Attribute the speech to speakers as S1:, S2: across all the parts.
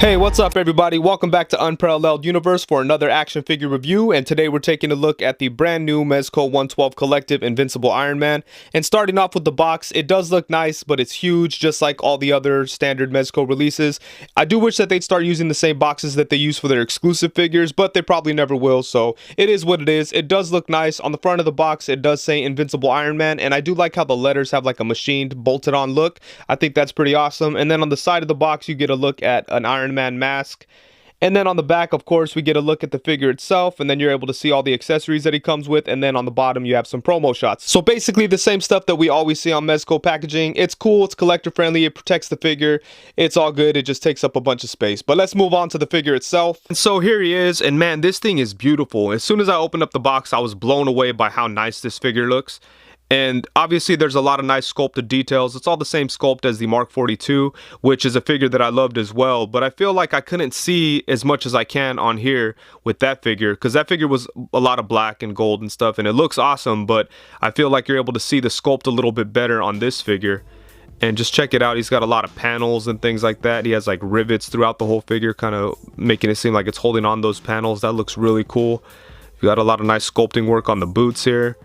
S1: Hey, what's up everybody? Welcome back to Unparalleled Universe for another action figure review, and today we're taking a look at the brand new Mezco 112 Collective Invincible Iron Man. And starting off with the box, it does look nice, but it's huge just like all the other standard Mezco releases. I do wish that they'd start using the same boxes that they use for their exclusive figures, but they probably never will, so it is what it is. It does look nice. On the front of the box, it does say Invincible Iron Man, and I do like how the letters have like a machined, bolted on look. I think that's pretty awesome. And then on the side of the box, you get a look at an Iron Man mask, and then on the back, of course, we get a look at the figure itself, and then you're able to see all the accessories that he comes with, and then on the bottom you have some promo shots. So basically the same stuff that we always see on Mezco packaging. It's cool, it's collector friendly, it protects the figure, it's all good, it just takes up a bunch of space. But let's move on to the figure itself. And so here he is, and man, this thing is beautiful. As soon as I opened up the box, I was blown away by how nice this figure looks. And obviously there's a lot of nice sculpted details. It's all the same sculpt as the Mark 42, which is a figure that I loved as well. But I feel like I couldn't see as much as I can on here with that figure, because that figure was a lot of black and gold and stuff, and it looks awesome, but I feel like you're able to see the sculpt a little bit better on this figure. And just check it out, he's got a lot of panels and things like that. He has like rivets throughout the whole figure, kind of making it seem like it's holding on those panels. That looks really cool. You got a lot of nice sculpting work on the boots here.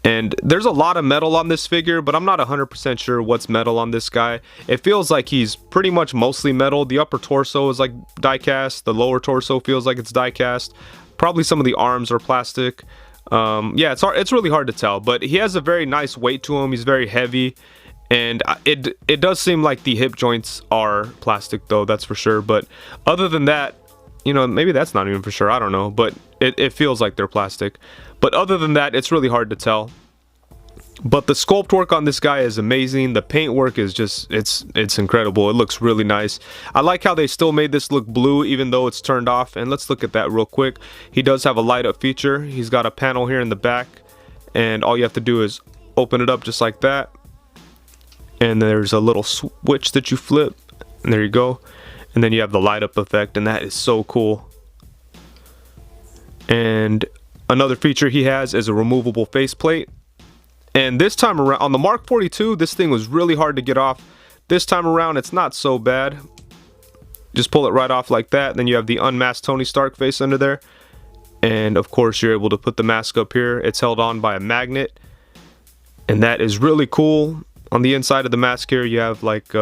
S1: And there's a lot of metal on this figure, but I'm not 100% sure what's metal on this guy. It feels like he's pretty much mostly metal. The upper torso is like die cast. The lower torso feels like it's die cast. Probably some of the arms are plastic. Yeah, it's really hard to tell, but he has a very nice weight to him. He's very heavy, and it does seem like the hip joints are plastic though, that's for sure. But other than that, you know, maybe that's not even for sure, I don't know, but it feels like they're plastic. But other than that, it's really hard to tell. But the sculpt work on this guy is amazing. The paint work is just, it's incredible. It looks really nice. I like how they still made this look blue even though it's turned off. And let's look at that real quick. He does have a light up feature. He's got a panel here in the back, and all you have to do is open it up just like that. And there's a little switch that you flip, and there you go. And then you have the light up effect, and that is so cool. And another feature he has is a removable faceplate. And this time around, on the Mark 42, this thing was really hard to get off. This time around, it's not so bad. Just pull it right off like that. Then you have the unmasked Tony Stark face under there. And of course, you're able to put the mask up here. It's held on by a magnet. And that is really cool. On the inside of the mask here, you have like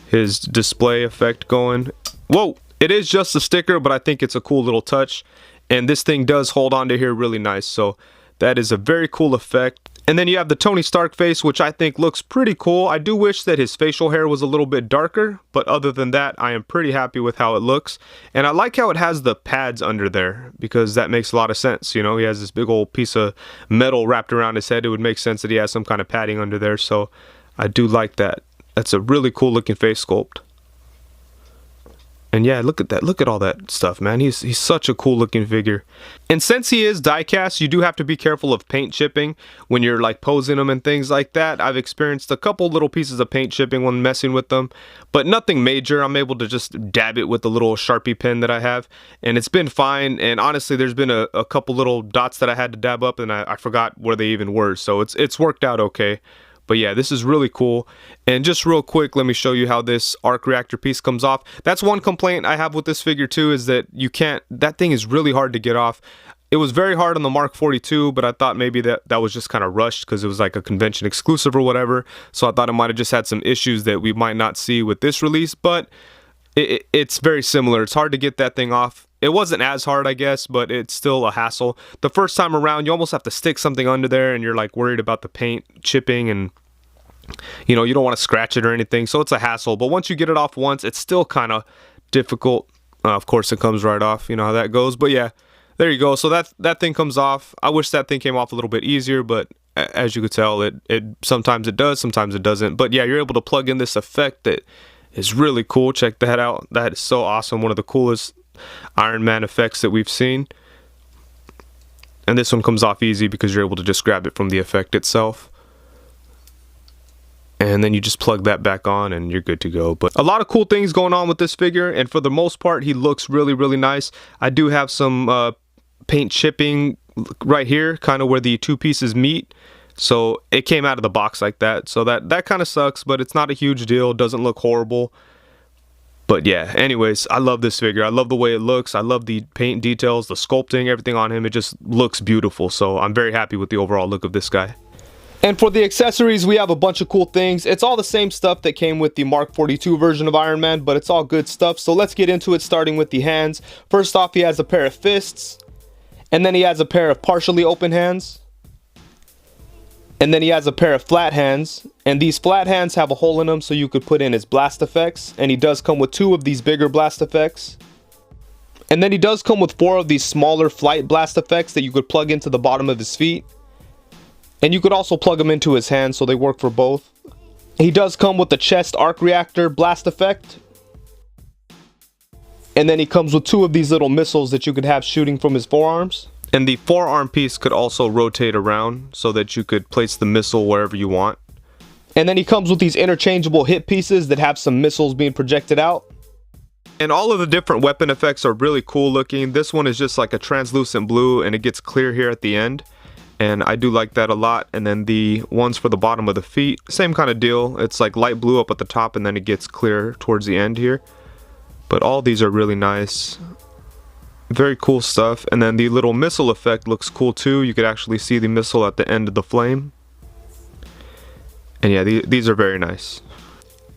S1: his display effect going. Whoa! It is just a sticker, but I think it's a cool little touch. And this thing does hold on to here really nice. So that is a very cool effect. And then you have the Tony Stark face, which I think looks pretty cool. I do wish that his facial hair was a little bit darker, but other than that, I am pretty happy with how it looks. And I like how it has the pads under there, because that makes a lot of sense. You know, he has this big old piece of metal wrapped around his head. It would make sense that he has some kind of padding under there, so I do like that. That's a really cool looking face sculpt. And yeah, look at that. Look at all that stuff, man. He's such a cool looking figure. And since he is die cast, you do have to be careful of paint chipping when you're like posing them and things like that. I've experienced a couple little pieces of paint chipping when messing with them, but nothing major. I'm able to just dab it with the little Sharpie pen that I have, and it's been fine. And honestly, there's been a couple little dots that I had to dab up, and I forgot where they even were. So it's worked out okay. But yeah, this is really cool. And just real quick, let me show you how this arc reactor piece comes off. That's one complaint I have with this figure too, is that that thing is really hard to get off. It was very hard on the Mark 42, but I thought maybe that was just kind of rushed because it was like a convention exclusive or whatever. So I thought it might have just had some issues that we might not see with this release, but it's very similar. It's hard to get that thing off. It wasn't as hard, I guess, but it's still a hassle. The first time around, you almost have to stick something under there, and you're like worried about the paint chipping, and you know, you don't want to scratch it or anything, so it's a hassle. But once you get it off once, it's still kind of difficult. Of course, it comes right off. You know how that goes. But yeah, there you go. So that thing comes off. I wish that thing came off a little bit easier, but as you could tell, it sometimes it does, sometimes it doesn't. But yeah, you're able to plug in this effect that is really cool. Check that out. That is so awesome. One of the coolest Iron Man effects that we've seen. And this one comes off easy because you're able to just grab it from the effect itself. And then you just plug that back on and you're good to go. But a lot of cool things going on with this figure, and for the most part, he looks really, really nice. I do have some paint chipping right here, kind of where the two pieces meet. So it came out of the box like that. So that kind of sucks, but it's not a huge deal. It doesn't look horrible. But yeah, anyways, I love this figure. I love the way it looks. I love the paint details, the sculpting, everything on him. It just looks beautiful. So I'm very happy with the overall look of this guy. And for the accessories, we have a bunch of cool things. It's all the same stuff that came with the Mark 42 version of Iron Man, but it's all good stuff. So let's get into it, starting with the hands. First off, he has a pair of fists, and then he has a pair of partially open hands. And then he has a pair of flat hands, and these flat hands have a hole in them so you could put in his blast effects, and he does come with 2 of these bigger blast effects. And then he does come with 4 of these smaller flight blast effects that you could plug into the bottom of his feet. And you could also plug them into his hands, so they work for both. He does come with the chest arc reactor blast effect. And then he comes with 2 of these little missiles that you could have shooting from his forearms. And the forearm piece could also rotate around so that you could place the missile wherever you want. And then he comes with these interchangeable hip pieces that have some missiles being projected out. And all of the different weapon effects are really cool looking. This one is just like a translucent blue, and it gets clear here at the end. And I do like that a lot. And then the ones for the bottom of the feet, same kind of deal. It's like light blue up at the top, and then it gets clear towards the end here. But all these are really nice. Very cool stuff. And then the little missile effect looks cool too. You could actually see the missile at the end of the flame. And yeah, these are very nice.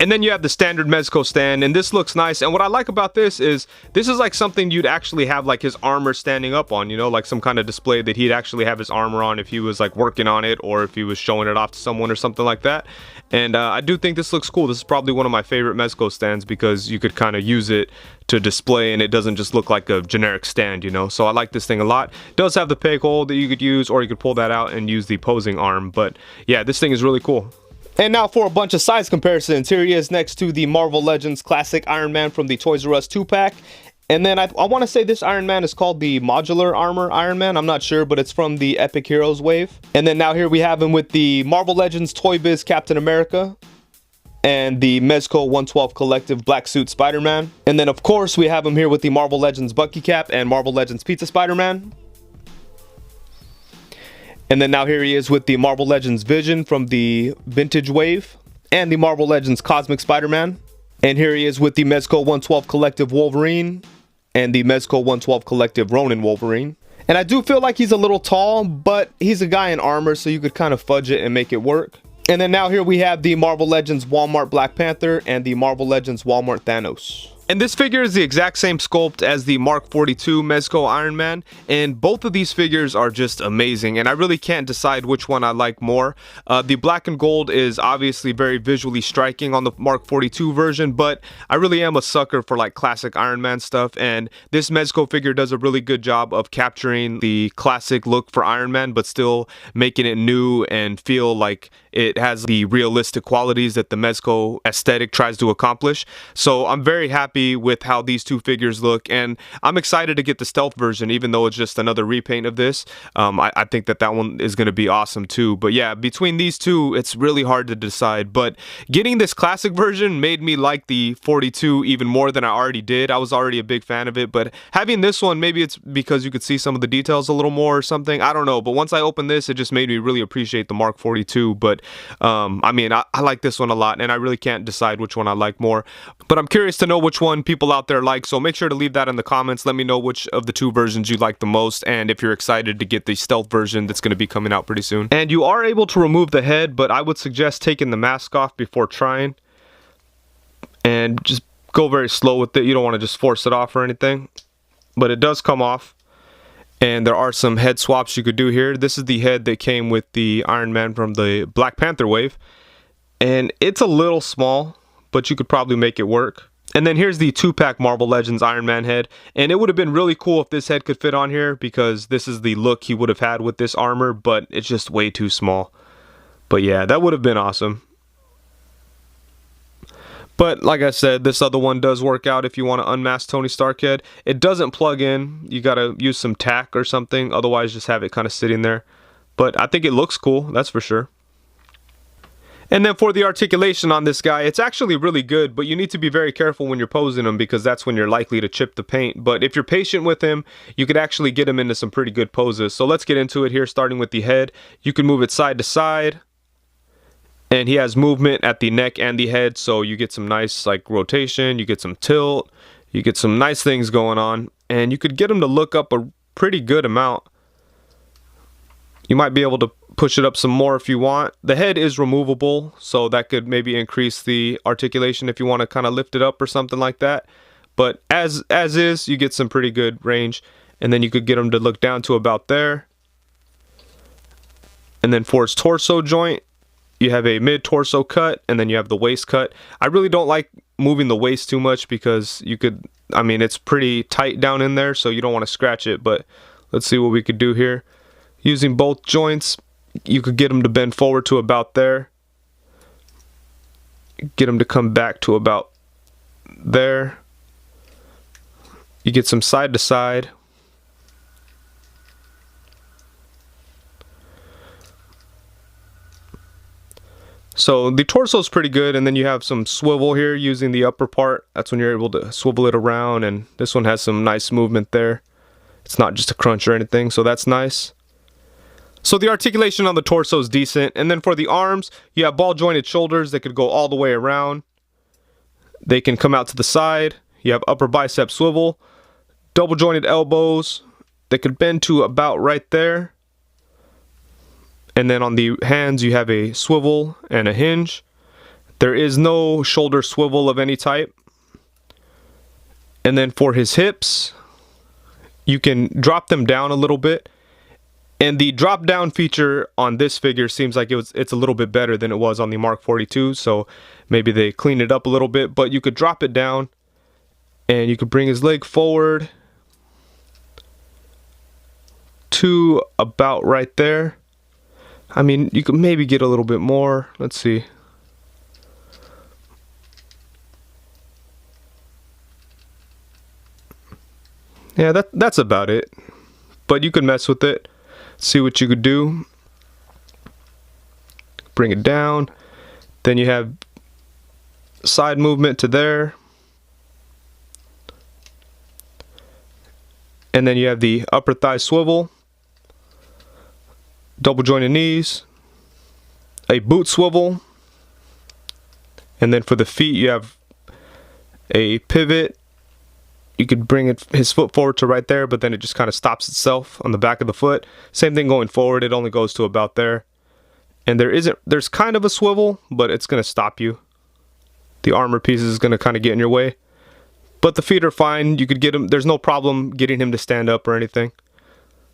S1: And then you have the standard Mezco stand, and this looks nice. And what I like about this is like something you'd actually have like his armor standing up on, you know, like some kind of display that he'd actually have his armor on if he was like working on it, or if he was showing it off to someone or something like that. And I do think this looks cool. This is probably one of my favorite Mezco stands because you could kind of use it to display, and it doesn't just look like a generic stand, you know. So I like this thing a lot. It does have the peg hole that you could use, or you could pull that out and use the posing arm. But yeah, this thing is really cool. And now for a bunch of size comparisons. Here he is next to the Marvel Legends Classic Iron Man from the Toys R Us 2-pack. And then I want to say this Iron Man is called the Modular Armor Iron Man. I'm not sure, but it's from the Epic Heroes wave. And then now here we have him with the Marvel Legends Toy Biz Captain America and the Mezco 112 Collective Black Suit Spider-Man. And then of course we have him here with the Marvel Legends Bucky Cap and Marvel Legends Pizza Spider-Man. And then now here he is with the Marvel Legends Vision from the Vintage Wave and the Marvel Legends Cosmic Spider-Man. And here he is with the Mezco 112 Collective Wolverine and the Mezco 112 Collective Ronin Wolverine. And I do feel like he's a little tall, but he's a guy in armor, so you could kind of fudge it and make it work. And then now here we have the Marvel Legends Walmart Black Panther and the Marvel Legends Walmart Thanos. And this figure is the exact same sculpt as the Mark 42 Mezco Iron Man, and both of these figures are just amazing, and I really can't decide which one I like more. The black and gold is obviously very visually striking on the Mark 42 version, but I really am a sucker for like classic Iron Man stuff, and this Mezco figure does a really good job of capturing the classic look for Iron Man, but still making it new and feel like it has the realistic qualities that the Mezco aesthetic tries to accomplish. So I'm very happy with how these two figures look, and I'm excited to get the stealth version, even though it's just another repaint of this. I think that one is going to be awesome too. But yeah, between these two, it's really hard to decide. But getting this classic version made me like the 42 even more than I already did. I was already a big fan of it, but having this one, maybe it's because you could see some of the details a little more or something. I don't know. But once I opened this, it just made me really appreciate the Mark 42. But I mean, I like this one a lot, and I really can't decide which one I like more. But I'm curious to know which one people out there like, so make sure to leave that in the comments. Let me know which of the two versions you like the most, and if you're excited to get the stealth version that's going to be coming out pretty soon. And you are able to remove the head, but I would suggest taking the mask off before trying, and just go very slow with it. You don't want to just force it off or anything, but it does come off. And there are some head swaps you could do here. This is the head that came with the Iron Man from the Black Panther wave, and it's a little small, but you could probably make it work. And then here's the 2-pack Marvel Legends Iron Man head, and it would have been really cool if this head could fit on here, because this is the look he would have had with this armor, but it's just way too small. But yeah, that would have been awesome. But like I said, this other one does work out if you want to unmask Tony Stark head. It doesn't plug in. You got to use some tack or something, otherwise just have it kind of sitting there. But I think it looks cool, that's for sure. And then for the articulation on this guy, it's actually really good, but you need to be very careful when you're posing him, because that's when you're likely to chip the paint. But if you're patient with him, you could actually get him into some pretty good poses. So let's get into it here, starting with the head. You can move it side to side, And he has movement at the neck and the head, so you get some nice like rotation, you get some tilt, you get some nice things going on, and you could get him to look up a pretty good amount. You might be able to push it up some more if you want. The head is removable, so that could maybe increase the articulation if you want to kind of lift it up or something like that. But as is, you get some pretty good range. And then you could get him to look down to about there. And then for his torso joint, you have a mid-torso cut, and then you have the waist cut. I really don't like moving the waist too much because you could, I mean, it's pretty tight down in there, so you don't want to scratch it. But let's see what we could do here. Using both joints, you could get them to bend forward to about there. Get them to come back to about there. You get some side to side. So the torso is pretty good, and then you have some swivel here using the upper part. That's when you're able to swivel it around, and this one has some nice movement there. It's not just a crunch or anything, so that's nice. So the articulation on the torso is decent, and then for the arms, you have ball jointed shoulders that could go all the way around. They can come out to the side. You have upper bicep swivel, double jointed elbows that could bend to about right there. And then on the hands, you have a swivel and a hinge. There is no shoulder swivel of any type. And then for his hips, you can drop them down a little bit. And the drop down feature on this figure seems like it's a little bit better than it was on the Mark 42. So maybe they cleaned it up a little bit, but you could drop it down and you could bring his leg forward to about right there. I mean, you could maybe get a little bit more. Let's see. Yeah, that's about it. But you could mess with it. See what you could do. Bring it down. Then you have side movement to there. And then you have the upper thigh swivel. Double jointed knees, a boot swivel, and then for the feet you have a pivot. You could bring his foot forward to right there, but then it just kind of stops itself on the back of the foot. Same thing going forward, it only goes to about there. And there's kind of a swivel, but it's going to stop you. The armor piece is going to kind of get in your way. But the feet are fine, you could get him, there's no problem getting him to stand up or anything.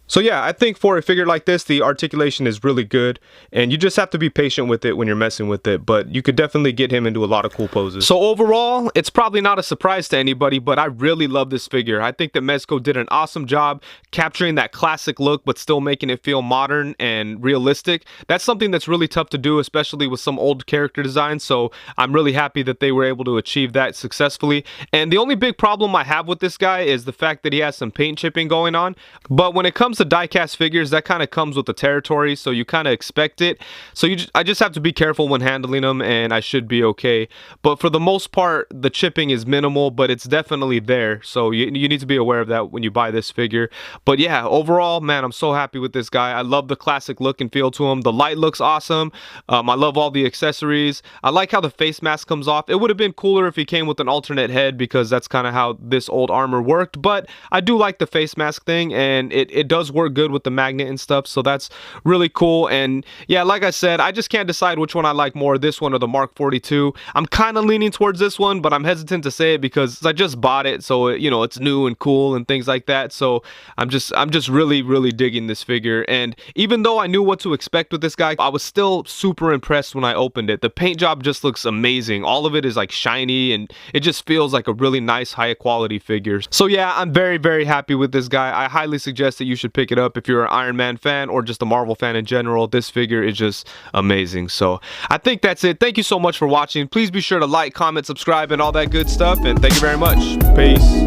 S1: So yeah, I think for a figure like this, the articulation is really good, and you just have to be patient with it when you're messing with it, but you could definitely get him into a lot of cool poses. So overall, it's probably not a surprise to anybody, but I really love this figure. I think that Mezco did an awesome job capturing that classic look, but still making it feel modern and realistic. That's something that's really tough to do, especially with some old character designs, so I'm really happy that they were able to achieve that successfully. And the only big problem I have with this guy is the fact that he has some paint chipping going on, but when it comes to die-cast figures, that kind of comes with the territory, so you kind of expect it. So I just have to be careful when handling them, and I should be okay. But for the most part, the chipping is minimal, but it's definitely there. So you need to be aware of that when you buy this figure. But yeah, overall, man, I'm so happy with this guy. I love the classic look and feel to him. The light looks awesome. I love all the accessories. I like how the face mask comes off. It would have been cooler if he came with an alternate head, because that's kind of how this old armor worked. But I do like the face mask thing, and it does work good with the magnet and stuff, so that's really cool. And yeah, like I said, I just can't decide which one I like more, this one or the Mark 42. I'm kind of leaning towards this one, but I'm hesitant to say it because I just bought it, so it's new and cool and things like that. So I'm just really digging this figure. And even though I knew what to expect with this guy, I was still super impressed when I opened it. The paint job just looks amazing. All of it is like shiny, and it just feels like a really nice high quality figure. So yeah, I'm very happy with this guy. I highly suggest that you should pick it up if you're an Iron Man fan or just a Marvel fan in general. This figure is just amazing. So I think that's it. Thank you so much for watching. Please be sure to like, comment, subscribe, and all that good stuff. And thank you very much. Peace.